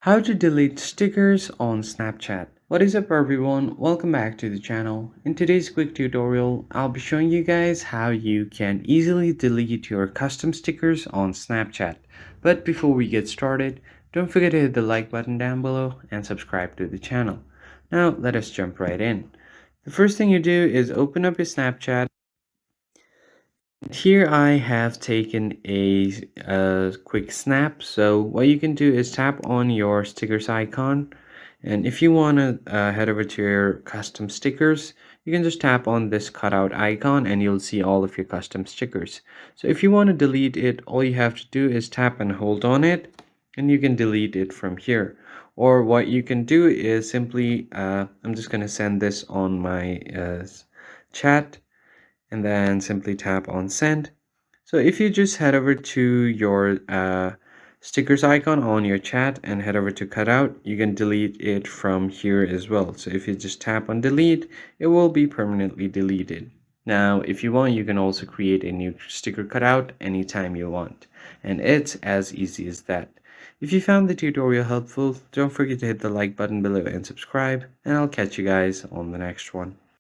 How to delete stickers on Snapchat. What is up everyone, welcome back to the channel. In today's quick tutorial, I'll be showing you guys how you can easily delete your custom stickers on Snapchat. But before we get started, don't forget to hit the like button down below and subscribe to the channel. Now let us jump right in. The first thing you do is open up your Snapchat. Here I have taken a quick snap. So what you can do is tap on your stickers icon, and if you want to head over to your custom stickers, you can just tap on this cutout icon and you'll see all of your custom stickers. So if you want to delete it, all you have to do is tap and hold on it and you can delete it from here. Or what you can do is simply I'm just going to send this on my chat, and then simply tap on send. So if you just head over to your stickers icon on your chat and head over to cutout, you can delete it from here as well. So if you just tap on delete, it will be permanently deleted. Now, if you want, you can also create a new sticker cutout anytime you want. And it's as easy as that. If you found the tutorial helpful, don't forget to hit the like button below and subscribe, and I'll catch you guys on the next one.